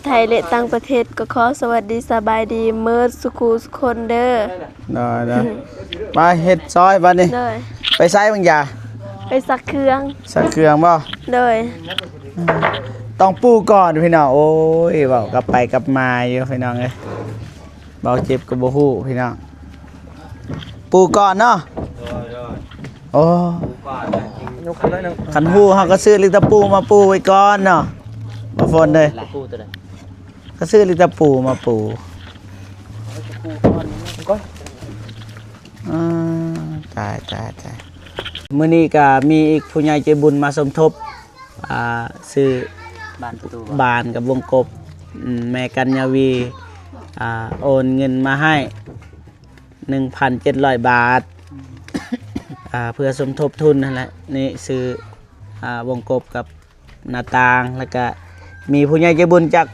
ไทยและต่างประเทศก็ขอสวัสดีสบายดีเมิดสุขูสุคนเด้อได้มาเฮ็ดซอยบัดนี้เลยไปไสบางอย่าไปสักเครื่องบ่เลยต้องปูก่อนพี่น้องโอ้ยเว้ากลับไปกลับมาอยู่พี่น้องเอ้ยเบาเจ็บก็บ่ฮู้พี่น้องปูก่อนเนาะโอ้คันฮู้เฮาก็ซื้อลิตรปูมาปูไว้ก่อนเนาะบ่ฝนเด้ก็ซื้อลิตรปูมาปูตายมื้อนี้ก็มีอีกผู้ใหญ่ใจบุญมาสมทบซื้อบ้านกับวงกบแม่กัญญาวีโอนเงินมาให้ 1,700 บาทเพื่อสมทบทุนนั่นแหละนี่ซื้อวงกบกับหน้าต่างแล้วก็มีผู้ใหญ่ใจบุญจาก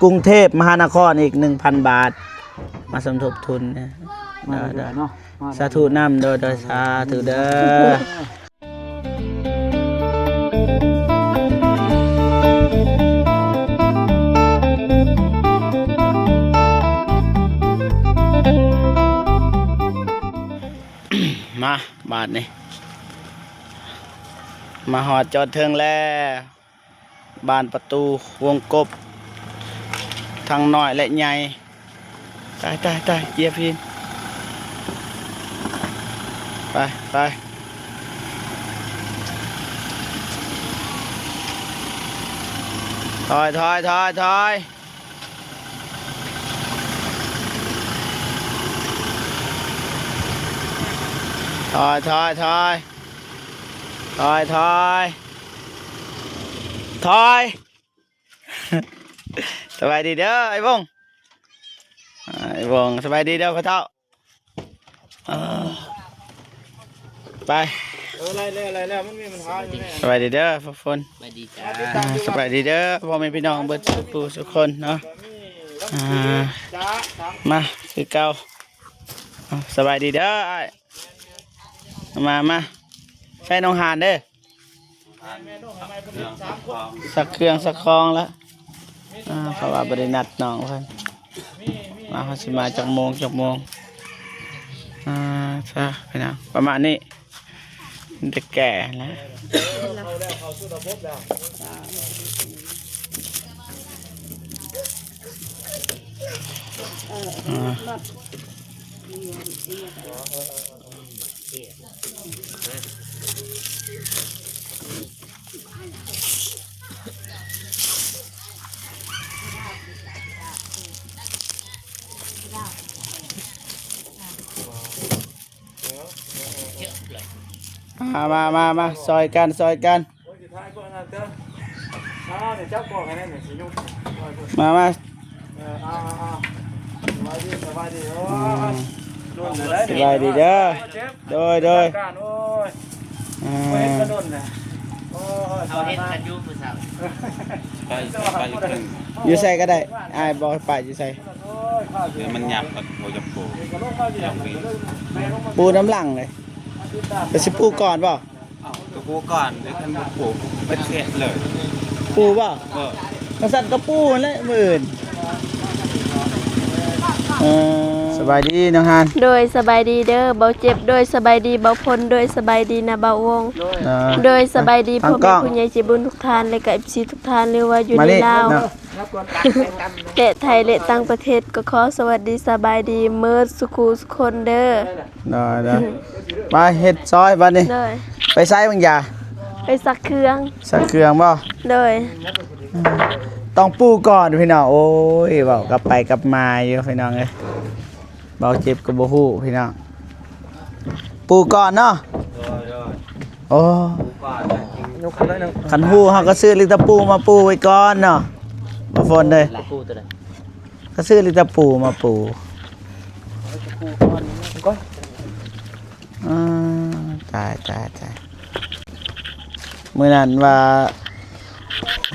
กรุงเทพมหานครอีก 1,000 บาทมาสมทบทุนนะสาธุนำโดยสาธุเด้อมาบาทนี่มาหอดจอดเทิงแล้วบานประตูวงกบทางน้อยและใหญ่ตายเกียร์พินไปถอยถอยสบายดีเด้อไอ้บงสบายดีเด้อพ่อเฒ่าไปอะไรมันมีปัญหาอยู่แน่สบายดีเด้อพ่อฝนสบายดีจ้าสบายดีเด้อพ่อแม่พี่น้องเบิดทุกคนเนาะมาคือเก่าสบายดีเด้อไอ้มาใช้น้องหานเด้อสักเครื่องสักคลองแล้วเพราะว่าบริณัดน้องเพิ่นมาเขาสิมาจากโมงใช่พี่น้องประมาณนี้เด็กแก่แล้วมาซอยกันมาสบายดีเด้อโดยอยู่ใส่ก็ได้บอกไปอยู่ใส่มันหยับกับโมจับปูน้ำหลังเลยแต่สิปูก่อนเปล่าก็ปูก่อนหรือท่านปูเป็นเศษเลยปูเปล่าสั่นกระปูและหมื่นสบายดีน้องฮานโดยสบายดีเด้อเบาเจ็บโดยสบายดีเบาพลโดยสบายดีนะเบาวงโดยสบายดีพ่อแม่ผู้ใหญ่ใจบุญทุกท่านและก็ FC ทุกท่านหรือว่าอยู่ในลาวและไทยและต่างประเทศก็ขอสวัสดีสบายดีเมิดสุขูสุคนเด้อได้มาเฮ็ดซอยบัดนี้ไปไสบางอย่าไปสักเครื่องบ่เลยต้องปูก่อนพี่น้องโอ้ยเว้ากลับไปกลับมาอยู่พี่น้องเอ้ยเบาเจ็บก็บ่ฮู้พี่น้องปูก่อนเนาะโอ้คันฮู้เฮาก็ซื้อลิตรปูมาปูไว้ก่อนเนาะบ่ฝนเด้ก็ซื้อลิตรปูมาปูตายมื้อนั้นว่า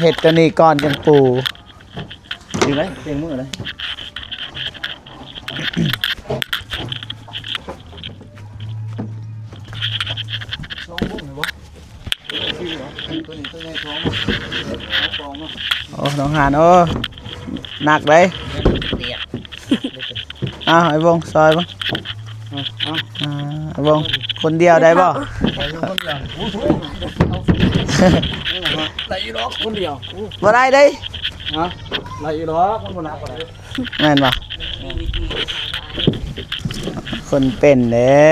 เห็ดตัวนี้ก่อนจังปูจริงไหมเต็มมือเลยโอ้น้องหานโอ้ หนักเลยอ้าวไอ้วงซอยบ่ไอ้วงคนเดียวได้บ่ ไหลล็อกคนเดียว บ่ได้เด้ ฮะไหลล็อกมันบ่นักกว่า แม่นบ่คนเป็นเด้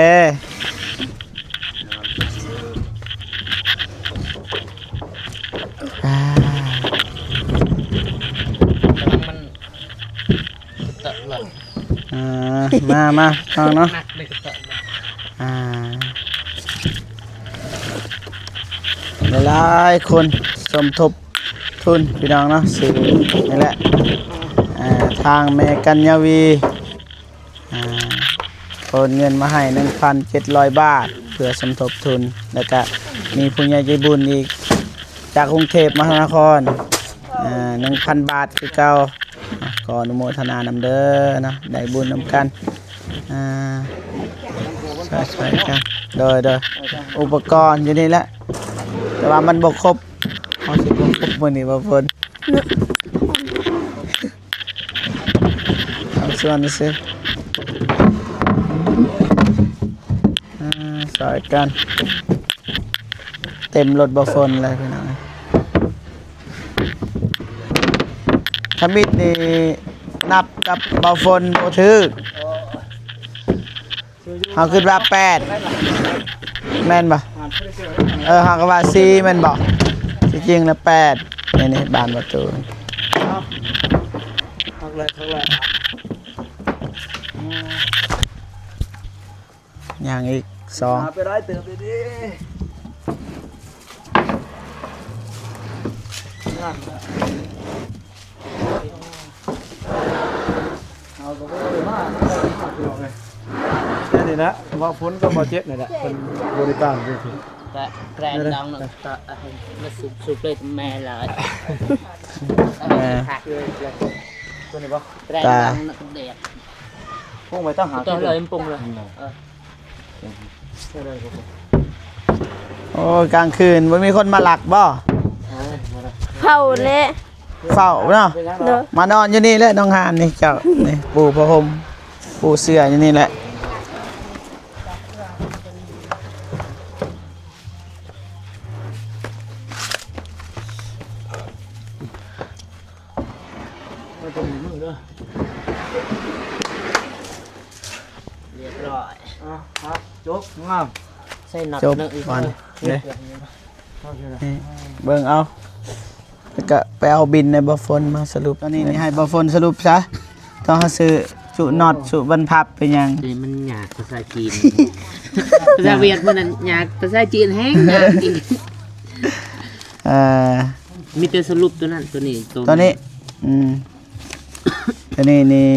อ่า มันตะหลัง มาฟังเนาะ นักเลยตะ หลายๆคนสมทบทุนพี่น้องเนาะสื่อนี่แหละทางแม่กัญญาวีโอนเงินมาให้ 1,700 บาทเพื่อสมทบทุนแล้วก็มีผู้ใหญ่ใจบุญอีกจากกรุงเทพมหานคร1,000 บาทคือเก่าขออนุโมทนานำเด้อเนาะได้บุญนำกันช่วยๆกันโดยอุปกรณ์อยู่นี่แหละแต่ว่ามันบ่ครบเอาสิบ่ครบมื้อนี้บ่เพิ่นเอาส่วนนี้สิสอยกันเต็มรถบ่ฝนเลยพี่น้องถ้ามิดนี่นับกับบ่ฝนบ่ถือเฮาคิดว่า8แม่นบ่เฮาก็ว่า4แม่นบ่ที่จริงแล้ว8นี่บานประตูทักเลยอย่างอีก2ไปได้เติมดีเอาก็บ่ได้มาแค่นี้นะว่าพ้นก็บ่เจ็บนี่แหละเป็นบริการซื่อ แกรงดองหนึ่งต่อมาสุกเลยแม่เลยหักเลย ๆตัวนี้บ่ แกรงดองหนึ่งเด็ด พวกไปต้องหา ตัวเลยปรุงเลย โอ้กลางคืนบ่มีคนมาหลักบ่ เผาเละ เฝ้าเนาะ เด้อ มานอนอยู่นี่แหละน้องหานนี่เจ้านี่ปูพระห่มปูเสื้ออยู่นี่แหละเรียบร้อย ครับจบงาม ใส่หนัก จบ หนึ่งอีก วันนี่นี่เบิ่งเอาแล้วก็ไปเอาบินในบ่ฝนมาสรุปตอนนี้นี่ให้บ่ฝนสรุปซะต้องหาซื้อจุน็อตจุบรรพับเป็นหยัง นี่มันหยาดภาษาจีนภาษาเวียดมันหยาดภาษาจีนแห้งหยาดอีก เอ่อ มีแต่สรุปตัวนั้นตัวนี้ ตัวนี้ตัวนี้นี่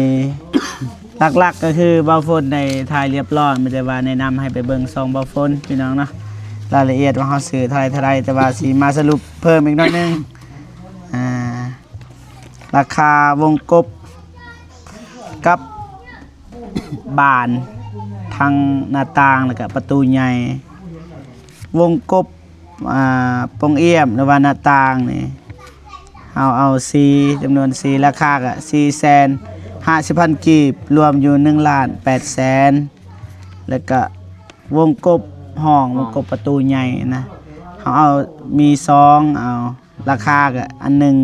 หลักๆก็คือเบาฝนในถ่ายเรียบร้อยไม่ได้ว่าแนะนำให้ไปเบิ่งซองเบาฝนพี่น้องเนาะรายละเอียดว่าเฮาซื้อเท่าไรแต่ว่าสิมาสรุปเพิ่มอีกหน่อยนึงราคาวงกบกับบานทางหน้าต่างแล้วก็ประตูใหญ่วงกบปงเอี่ยมหรือว่าหน้าต่างนี่เอา4จำนวน4ราคาก็450,000 กีบรวมอยู่1,800,000แล้วก็วงกบห้องวงกบประตูใหญ่นะเอามี2เอาราคาก็อันหนึง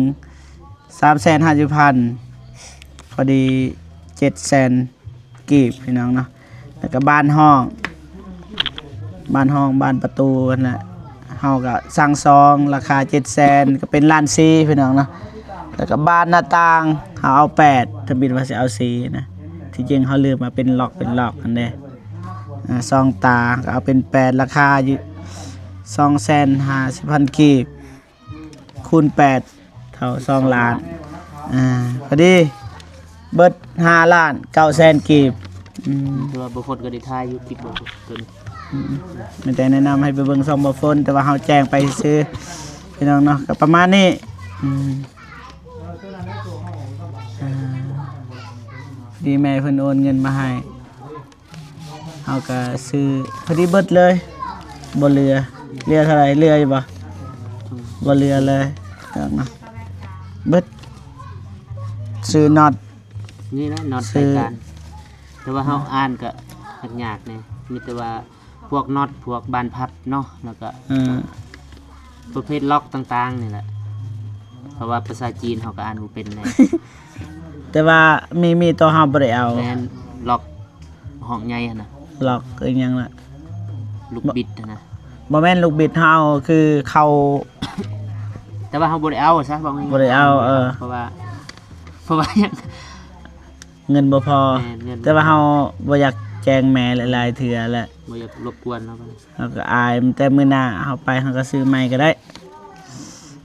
350,000พอดี700,000 กีบพี่น้องเนาะแล้วก็บ้านห้องบ้านประตูนั่นแหละเฮาก็สั่งซองราคา700,000ก็เป็นล้าน4พี่น้องเนาะแล้วก็บ้านหน้าต่างเฮาเอา8ถ้าบิดว่าสิเอา4นะที่จริงเฮาลืมมาเป็นล็อกอันเด้ซองตาก็เอาเป็น8ราคาอยู่250,000 กีบคูณ8เท่า2ล้านพอดีเบิด5,900,000 กีบตัวบุคคลก็ได้ทายอยู่กิบบุคคล ไม่ได้แนะนำให้ไปเบิ่งซองบ่ฝนแต่ว่าเฮาแจ้งไปซื้อพี่น้องเนาะก็ประมาณนี้ดีแม่เพิ่นโอนเงินมาให้เฮาก็ซื้อพอดีเบิดเลยบ่เหลือเท่าไหร่เหลืออยู่บ่เหลือเลยเนาะเบิด ซื้อน็อต นี่นะน็อตใส่กันแต่ว่าเฮาอ่านก็ยากๆนี่มีแต่ว่าพวกน็อตพวกบานพับเนาะแล้วก็ประเภทล็อกต่างๆนี่แหละเพราะว่าภาษาจีนเฮาก็อ่านบ่เป็นแน่ แต่ว่ามีตัวเฮาบ่ได้เอา แม่นล็อกห้องใหญ่หั่นน่ะ ล็อกอีหยังล่ะ ลูกบิดหั่นน่ะ บ่แม่นลูกบิดเฮาคือเขา แต่ว่าเฮาบ่ได้เอาซะบอกง่ายๆ บ่ได้เอาเพราะว่าหยัง เงินบ่พอ แม่นเงิน แต่ว่าเฮาบ่อยากแจ้งแม่หลายๆเทื่อแหละ บ่อยากรบกวนเนาะ เฮาก็อายแต่มื้อหน้าเฮาไปเฮาก็ซื้อใหม่ก็ได้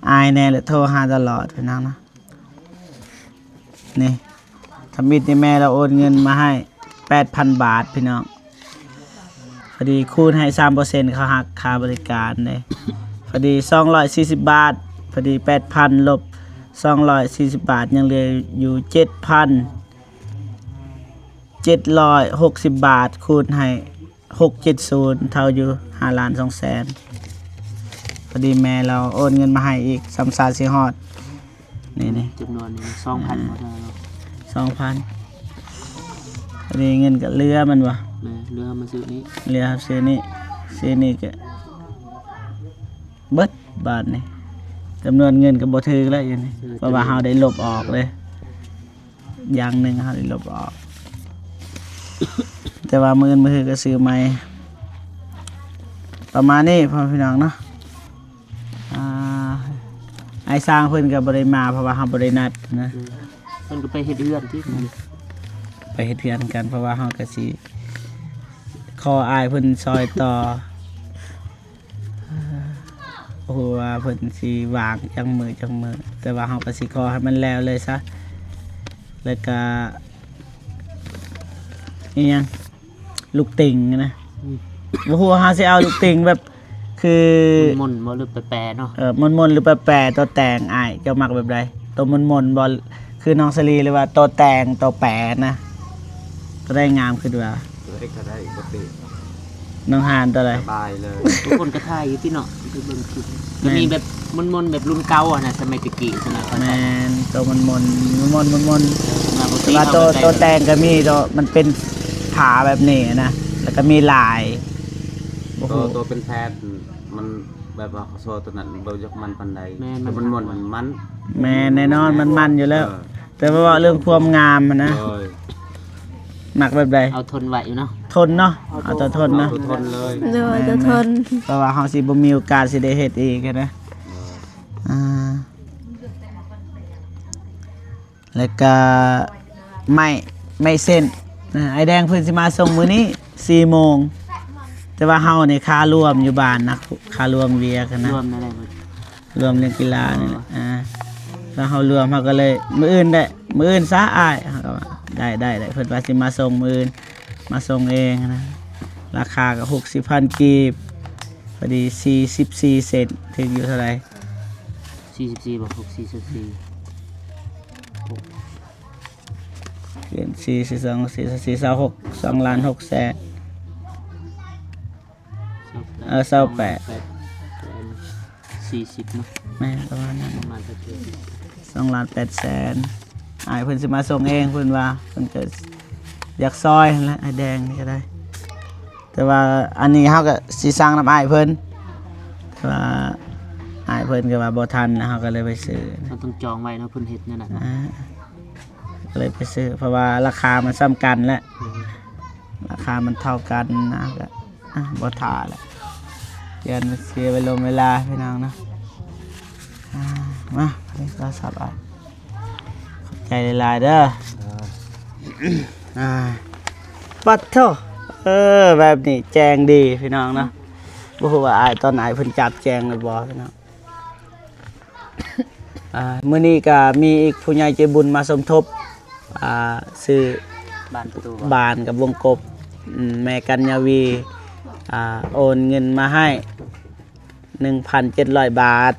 อายแน่แหละโทรหาตลอดพี่น้องนะนี่ทำมิตรนี่แม่เราโอนเงินมาให้ 8,000 บาทพี่น้องพอดีคูณให้ 3% เขาหักค่าบริการเลยพอดี240 บาทพอดี 8,000 ลบ240 บาทยังเหลืออยู่ 7,760 บาทคูณให้670เท่าอยู่5,200,000พอดีแม่เราโอนเงินมาให้อีก3-4สิฮอดนี่ จำนวนนี้ 2,000 บ่ได้เนาะ 2,000พอดีเงินก็เหลือมันวะ แม่เรือมาซื้อนี้ เหลือซื้อนี่ก็เบิดบาทนี่จำนวนเงินก็บ่ถึงแล้วอยู่นี่เพราะว่าเฮาได้ลบออกเลยอย่างหนึงเฮาได้ลบออก แต่ว่ามื้อก็ซื้อใหม่ประมาณนี้พ่อพี่น้องเนาะไอ้สร้างเพิ่นก็บ่ได้มาเพราะว่าเฮาบ่ได้นัดนะ เพิ่นก็ไปเฮ็ดเรือนที่ ไปเฮ็ดเทือนกันเพราะว่าเฮาก็สิขออายเพิ่นซอยต่อโอ้โหว่าเพิ่นสิวางจังมือแต่ว่าเฮาก็สิขอให้มันแล้วเลยซะแล้วก็อีหยังลูกติ่งนะบ่ฮู้ว่าเฮาสิเอาลูกติ่งแบบคือ มนต์บ่หรือแปรๆเนาะ มนๆหรือแปรๆตัวแต่งอ้ายเจ้ามักแบบใดตัวมนๆบ่คือน้องสลีหรือว่าตัวแต่งตัวแปรนะตัวได้งามขึ้นว่า ตัวเอ็กก็ได้ปกติ น้องหานตัวใด สบายเลย ทุกคนก็ถ่ายอยู่ที่เนาะคือเบิ่งคลิปก็มีแบบมนต์แบบรุ่นเก่าอ่ะนะสมัยตะกี้สมัยก่อน แม่นตัวมนๆ มาปก แต่ ติ ว่าตัวแต่งก็มีตัวมันเป็นผาแบบนี้นะแล้วก็มีลายโอ้โห ตัวเป็นแพทย์มันแบบว่าโซตัวนั้นเบายกมันปันใดมันมัน แม่แน่นอนมันอยู่แล้ว แต่ว่าเรื่องความงามมันนะหนักแบบใด เอาทนไหวอยู่เนาะ ทนเนาะเอาตัวทนเนาะ ทนเลย โดยจะทน เพราะว่าเฮาสิบ่มีโอกาสสิได้เฮ็ดอีกนะแล้วก็ไม่เส้นไอ้แดงเพิ่นสิมาส่งมื้อนี้4 โมงแต่ว่าเฮานี่ค่ารวมอยู่บ้านนะค่ารวมเวียกันนะ รวมนั่นแหละ รวมเรื่องกีฬานี่แหละแล้วเฮารวมเฮาก็เลยมื้ออื่นซะอ้ายเฮาก็ว่าได้เพิ่นว่าสิมาส่งมื้ออื่นมาส่งเองนะราคาก็60,000 กีบพอดี44 เซนถึงอยู่เท่าไหร่ 44บ่644 เปลี่ยน42 2ล้าน6แสน28 40เนาะ แม่ประมาณนั้น ประมาณสักเดือน 2ล้าน8แสนอ้ายเพิ่นสิมาส่งเองเพิ่นว่าเพิ่นก็อยากซอยนั่นแหละไอ้แดงนี่ก็ได้ แต่ว่าอันนี้เฮาก็สิสั่งน้ำอ้ายเพิ่นแต่ว่าอ้ายเพิ่นก็ว่าบ่ทันนะเฮาก็เลยไปซื้อ เราต้องจองไว้เนาะเพิ่นเฮ็ดนั่นน่ะ ก็เลยไปซื้อเพราะว่าราคามันซ้ำกันแหละราคามันเท่ากันนะก็บ่ท่าแหละเดี๋ยวมันเสียเวลาพี่น้องนะมาอันนี้ก็สับอ่ะขอบใจหลายๆเด้อปัดเท่าแบบนี้แจงดีพี่น้องนะบ่ฮู้ว่าอ้ายตอนไหนเพิ่นจับแจงเลยบ่พี่น้องมื้อนี้ก็มีอีกผู้ใหญ่ใจบุญมาสมทบซื้อ บ้านประตู บานกับวงกบแม่กัญญาวีโอนเงินมาให้ 1,700 บาท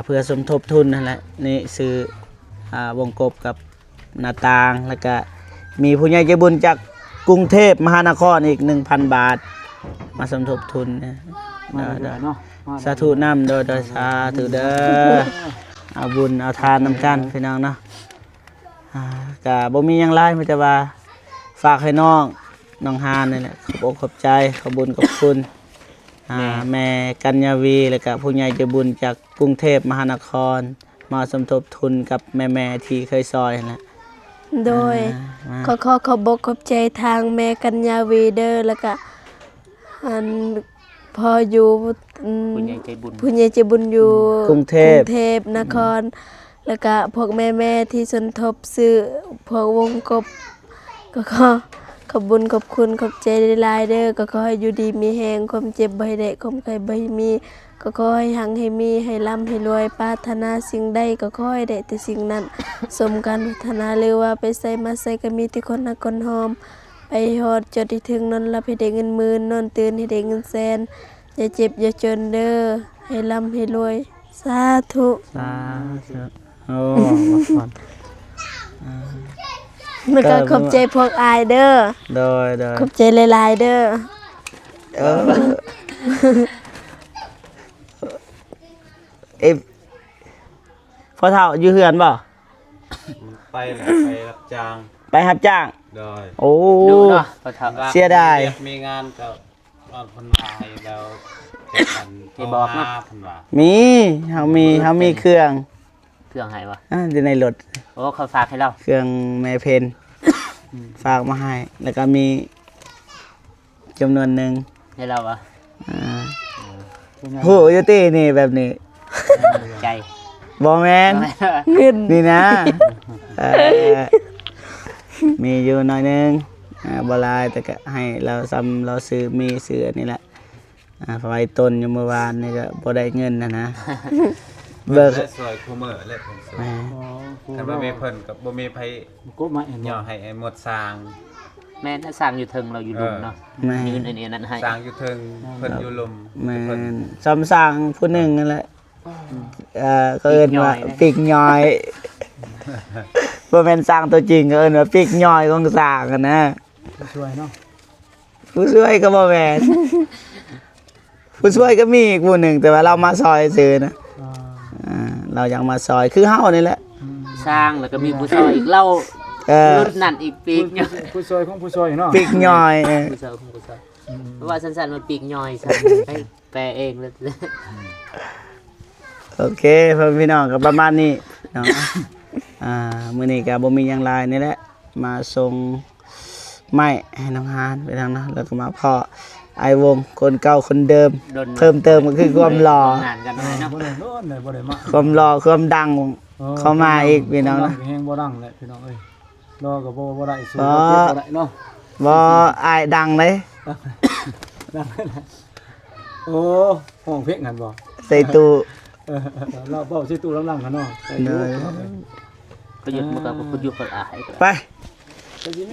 เพื่อสมทบทุนนั่นแหละนี่ซื้อวงกบกับหน้าต่างแล้วก็มีผู้ใหญ่ใจบุญจากกรุงเทพมหานครอีก 1,000 บาทมาสมทบทุนนะ มาเด้อเนาะ สาธุนำโดยสาธุเด้อเอาบุญเอาทานนำกันพี่น้องเนาะ ก็บ่มีหยังหลายมีแต่ว่าฝากให้น้องฮานนี่แหละขอบอกขอบใจขอบุญขอบคุณแม่กัญญาวีแล้วก็ผู้ใหญ่ใจบุญจากกรุงเทพมหานครมาสมทบทุนกับแม่ๆที่เคยซอยนั่นแหละ โดยขอบอกขอบใจทางแม่กัญญาวีเดอร์แล้วก็อันพออยู่ผู้ใหญ่ใจบุญ ผู้ใหญ่ใจบุญอยู่ กรุงเทพ นคร แล้วก็พวกแม่ๆที่สนทบซื้อพวกวงกบก็ขอบบุญขอบคุณขอบใจหลายๆเด้อก็ขอให้อยู่ดีมีแฮงความเจ็บบ่ให้ได้ความไข้บ่ให้มีก็ขอให้หังให้มีให้ร่ำให้รวยปรารถนาสิ่งใดก็ขอให้ได้แต่สิ่งนั้น สมการปรารถนาหรือว่าไปใส่มาใส่ก็มีแต่คนนักคนหอมไปฮอดจดที่ถึงนอนรับให้ได้เงินหมื่นนอนตื่นให้ได้เงินแสนอย่าเจ็บอย่าจนเด้อให้ร่ำให้รวยสาธุ สาธุโอ้บ่ฟัง แล้วก็ขอบใจพวกอายเด้อ โดย ขอบใจหลายๆเด้อ เอ้ยพ่อเฒ่าอยู่เฮือนบ่ ไปแหละไปรับจ้าง ไปรับจ้าง โดย โอ้ ดูเนาะพอทำ เสียดาย มีงานก็คนมาให้แล้วที่ บอกนะ เพิ่นว่า มีเฮามีเครื่อง เครื่องให้วะ อยู่ในรถ โอ้เขาฝากให้เรา เครื่องแม่เพนฝากมาให้ แล้วก็มีจำนวนหนึ่ง ให้เราวะ โหโยตี้นี่แบบนี้ ใจ บอแมน เงิน นี่นะมีอยู่หน่อยหนึงบหลายแต่ก็ให้เราซื้อมีซื้ออันนี่แหละไว้ต้นอยู่เมื่อวานนี่ก็บ่ได้เงินนะเบิก และสวยคูเมอร์และผมสวย แหม ถ้าบ่มีเพิ่นก็บ่มีไผ ก็มาเห็น ย่อให้ไอ้หมดสร้าง แม่นถ้าสั่งอยู่เทิงเราอยู่ดุมเนาะ แม่ ยืนอันนี้นั้นให้ สร้างอยู่เทิงเพิ่นอยู่ลม แม่ เพิ่น นซอมสร้างผู้หนึ่งนั่นแหละก็เอิ้นว่าปีกย่อยบ่แม่นสร้างตัวจริงก็เอิ้นว่าปีกย่อยของสร้างกันนะ ช่วยเนาะ ผู้ช่วยก็บ่แม่นผู้ช่วยก็มีอีกผู้หนึ่งแต่ว่าเรามาซอยซื่อนะ เรายังมาซอยคือเฮานี่แหละ สร้างแล้วก็มีผู้ซอยอีกเล่ารุ่นนั่นอีกปีกย่อย ผู้ช่วยของผู้ช่วยเนาะ ปีกย่อย ผู้ซอยของผู้ซอยเพราะว่าสั้นๆมันปีกย่อยสั้นให้แปลเองเลย โอเคพ่อพี่น้องก็ประมาณนี้เนาะมื้อนี้ก็บ่มีหยังหลายนี่แหละมาส่งไม้ให้น้องฮานไปทางนั้นแล้วก็มาพ่อไอวงคนเก่าคนเดิม เพิ่มเติมก็คือความหล่อ งานกันเลยเนาะ บ่ได้โน่นเลยบ่ได้มา ความหล่อความดังเข้ามาอีกพี่น้องนะ แฮงบ่ดังแหละพี่น้องเอ้ยรอก็บ่ได้สู้ บ่ บ่ได้เนาะ บ่อายดังเลย ดังโอ้ห้องเพลงกันบ่ ใส่ตู้ เราเว้าสิตู้ลำลังกันเนาะใส่อยู่ ก็หยุดมันก็ประยุกต์ก็อาย ไป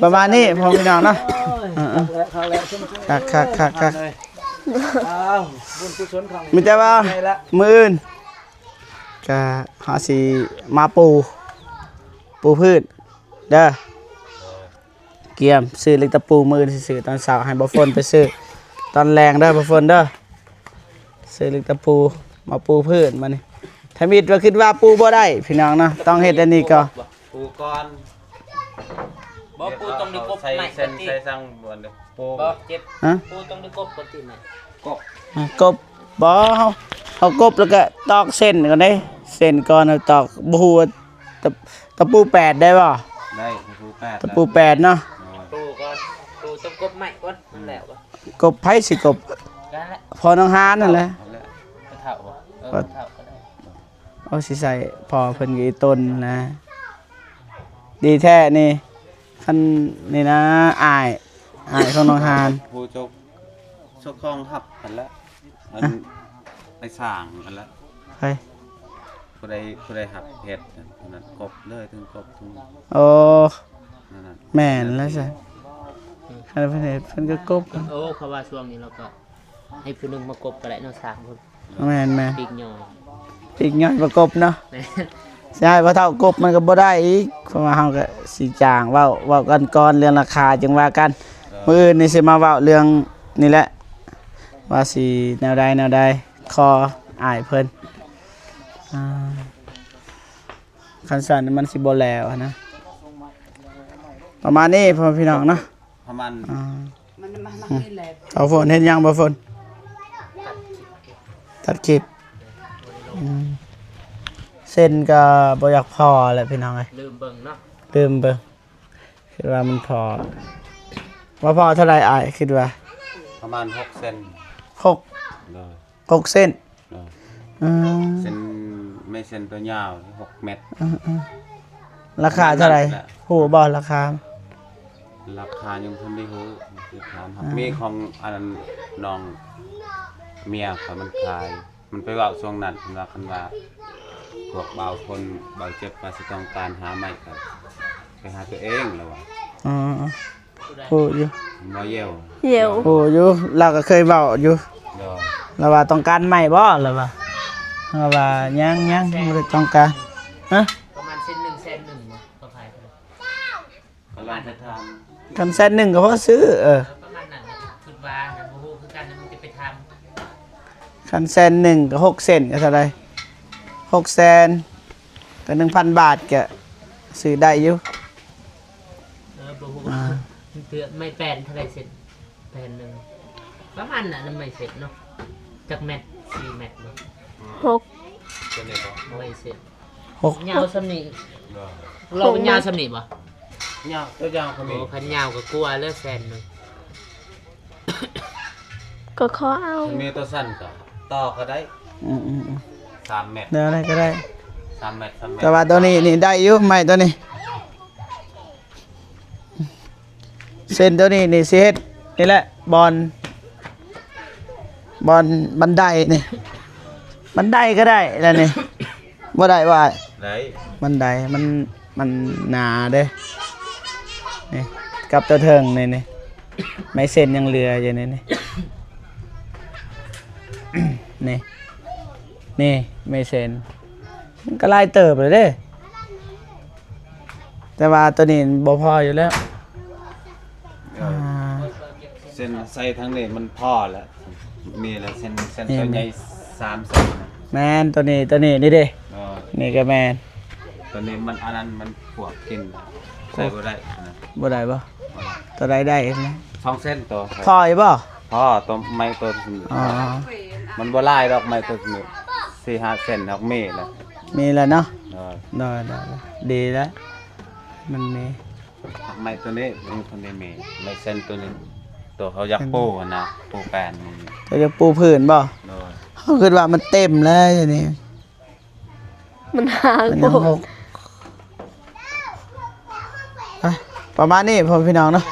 ประมาณนี้พ่อพี่น้องเนาะ เข้าแล้วชุ่ม คัก อ้าวบุญกุศลครั้ง มีแต่ว่ามื้ออื่นก็หาสิมาปูพืชเด้อเกียมซื้อเล็กตะปูมื้ออื่นสิซื้อตอนเช้าให้บ่ฝนไปซื้อตอนแรงเด้อบ่ฝนเด้อซื้อเล็กตะปูมาปูพืชมานี่ถ้ามิดว่าคิดว่าปูบ่ได้พี่น้องเนาะต้องเฮ็ดอันนี้ก่อน ปูก่อน บ่ปูต้องได้กบ ใส่ ใหม่ เส้นใส่สั่งบ่นปู บ่เจ็บ ฮะ ปูต้องได้กบปกติใหม่ กบบ่เอากบแล้วก็ตอกเส้นก่อนเด้เส้นก่อนแล้วตอกบ่ฮู้ว่าตะปู8ได้บ่ ได้ปูแปด ตะปู8เนาะ ปูก่อนปูต้องกบใหม่ก่อนมันแล้วบ่ กบไผสิกบ กันละ พอน้องฮานนั่นแหละ กระเท่าบ่กระเท่าก็ได้ เอาสิใส่พอเพิ่นก็อีต้นนะ ดีแท้นี่คันนี่นะอายของน้องฮาน ปูจกชกคองหับกันละอันไปสร้างกันละ ไป ผู้ใดหับเฮ็ดนั่นกบเลยถึงกบถึง โอ้ นั่นน่ะ แม่นแล้วจ้ะคันเพิ่นเฮ็ดเพิ่นก็กบ โอ้เขาว่าช่วงนี้เราก็ให้ผู้หนึงมากบก็ได้เนาะสร้างพุ่น แม่น ปีกย่อย ปีกย่อยประกบเนาะ แม่ ใช่พอเท่ากบมันก็บ่ได้อีกเพราะว่าเฮาก็สิจ้างเว้ากันก่อนเรื่องราคาจังว่ากันมื้ออื่นนี่สิมาเว้าเรื่องนี่แหละว่าสิแนวใดคออายเพิ่นคันสั่นมันสิบ่แล้วนะ ประมาณนี้พ่อพี่น้องเนาะ ประมาณ มันมานี่แหละ เอาฝนเห็นยังบ่ฝนตัดคลิปเส้นก็บ่อยากพอแหละพี่น้องเอ้ย ลืมเบิ่งเนาะ ลืมเบิ่งคิดว่ามันพอว่าพอเท่าไหร่อ้ายคิดว่า ประมาณ6 เซน 6 เลย 6เส้น เลย อืม เส้นไม่เส้นตัวยาว6 เมตร ราคาเท่าไหร่ฮู้บ่ราคา ราคายังเพิ่นได้ฮู้คือถามครับมีของอันนั้นน้องเมียเขามันขาย มันไปเว้าช่วงนั้นเพิ่นว่าคันว่าพวกเบาคนเบาเจ็บว่าสิต้องการหาไม้ก็ไปหาตัวเองแล้วว่า อ๋อฮู้อยู่ บ่เยี่ยว เหี่ยว ฮู้อยู่เราก็เคยเว้าอยู่ เด้อ เราว่าต้องการไม้บ่เราว่ายังบ่ได้ต้องการฮะ ประมาณเส้น1 เส้น1เนาะก็พายไป กำลังจะท กันแสนหนึ่งก็พอซื้อประมาณนั้นนะคิดว่านะบ่ฮู้คือกันนะมันจะไปทำ คันแสนหนึ่งก็6เซนก็เท่าไหร่6แสนก็ 1,000 บาทก็ซื้อได้อยู่ บ่ฮู้เพื่อไม่แปลนเท่าไหร่เสร็จแปลนหนึงประมาณน่ะมันไม่เสร็จเนาะจักแมตร4 เมตรเนาะ 6 ำตัวนี้ก็ ไม่เสร็จ 6 ยาวส่ำนี้ เด้อ เราเป็นยาวส่ำนี้บ่ ยาวตัวยาวก็มี โอ้คันยาวก็กลัวเลิกแฟนหนึง ก็ขอเอา มีตัวสั้นก็ต่อก็ได้ อืม 3 เมตร เดี๋ยวอะไรก็ได้ 3 เมตร3 เมตร แต่ว่าตัวนี้นี่ได้อยู่ไม้ตัวนี้เส้นตัวนี้นี่สิเฮ็ดนี่แหละบอลบันไดนี่บันไดก็ได้แล้วนี่บ่ได้ว่า ได้ บันไดมันหนาเด้นี่กับตัวเทิงนี่ไม่เส้นยังเหลืออยู่นี่นี่ไม่เส้นมันก็ลายเติบเลยเด้แต่ว่าตัวนี้บ่พออยู่แล้ว เส้นใส่ทั้งนี้มันพอแล้วมีแล้วเส้นตัวใหญ่3 เส้นนะ แมนตัวนี้นี่เด้ เออ นี่ก็แมน ตัวนี้มันอันนั้นมันพวกกินใส่บ่ได้นะ บ่ได้บ่ตัวใดได้นะ 2 เส้นตัว พออยู่บ่ พอตัวไม้ตัวนี้ อ๋อ มันบ่หลายดอกไม้ตัวนี้4-5 เส้นดอกเมตรแล้ว มีแล้วเนาะ เออ ได้ดีแล้วมันมี ไม้ตัวนี้มันคนได้เมตรไม้เส้นตัวนี้ตัวเขาอยากปูอะนะปูแปนนี่ จะจะปูพื้นบ่ โดย เขาคิดว่ามันเต็มแล้วอย่างนี้ มันหาง มัน โบ ยังหกไปประมาณนี้พ่อพี่น้องเนาะ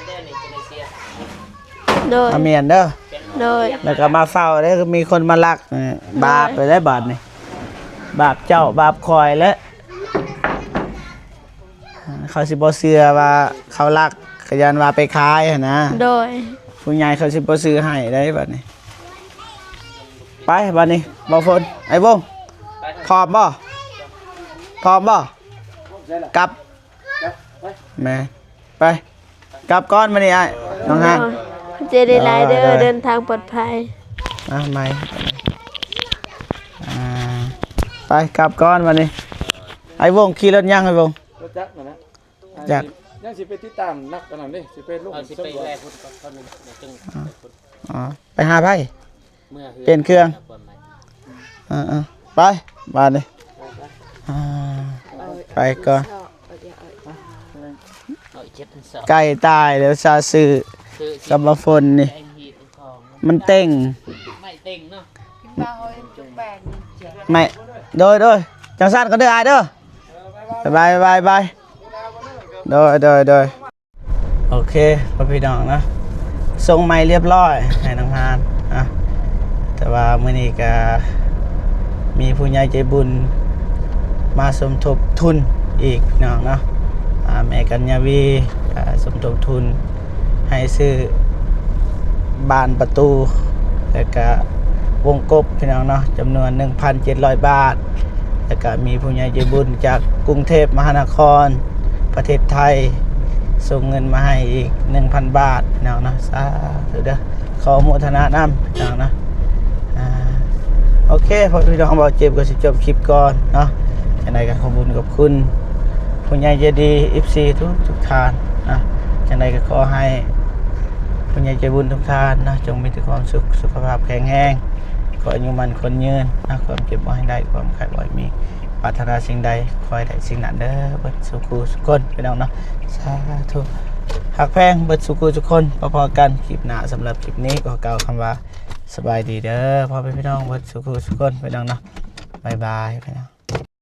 โดย มาเมียนเด้อ โดย แล้วก็มาเฝ้าได้มีคนมาลักบาปไปได้บาปนี่บาปเจ้าบาปคอยแล้วเขาสิบ่เชื่อว่าเขาลักขยันว่าไปขายหั่นนะ โดย ผู้ใหญ่เขาสิบ่ซื้อให้ได้บัดนี้ไปบัดนี้บ่ฝนไอ้วงพร้อมบ่กลับแม่ไปกลับก่อนมานี่ไอ้น้องฮะ เจได้ไลเดอร์เดินทางปลอดภัย ไม่ไปกลับก่อนมานี่ไอ้วงขี่รถยังไอ้วง รถจักรนะ จักร ยังสิไปติดตามนักกันนั่นดิสิไปลง เอาสิ สำ ไป รวจ แลพุ่นก่อนคนหนึงเดี๋ยวจึง อ๋อไปหาไผ เมื่อ เปลี่ยนเครื่อง ความหมาย ไปบ้านนี่ไปก่อน เอาอีก7,200 ใกล้ตายเดี๋ยวซาซื้อ ซื้อ กับมาฝนนี่ แองฮีตของ มันเต้ง ไม่เต็งเนาะ ไม่โดยจังสั้นก็เด้ออายเด้อบายโดยโอเคพ่อพี่น้องนะส่งไม้เรียบร้อยให้น้องฮานอ่ะแต่ว่ามื้อนี้ก็มีผู้ใหญ่ใจบุญมาสมทบทุนอีกน้องเนาะแม่กัญญาวีสมทบทุนให้ซื้อบ้านประตูแล้วก็วงกบพี่น้องเนาะจำนวน 1,700 บาทแล้วก็มีผู้ใหญ่ใจบุญจากกรุงเทพมหานครประเทศไทยส่งเงินมาให้อีก 1,000 บาทพี่น้องเนาะสาธุเด้อขออนุโมทนานำพี่น้องเนาะโอเคพอพี่น้องบอกเจ็บก็สิจบคลิปก่อนเนาะจังได๋ก็ขอบคุณกับคุณผู้ใหญ่ใจดี FC ทุกท่านนะ จังใดก็ขอให้ผู้ใหญ่ใจบุญทุกท่านนะจงมีแต่ความสุขสุขภาพแข็งแรงขออายุมันคนยืนนะความเจ็บบ่ให้ได้ความไข้บ่ให้มีปรารถนาสิ่งใดขอให้ได้สิ่งนั้นเด้อเบิดสุขสุขคนพี่น้องเนาะสาธุหักแพงเบิดสุขทุกคนพอๆกันคลิปหน้าสำหรับคลิปนี้ก็กล่าวคำว่าสบายดีเด้อพ่อพี่น้องเบิดสุขสุขคนพี่น้องเนาะบ๊ายบายพี่น้อง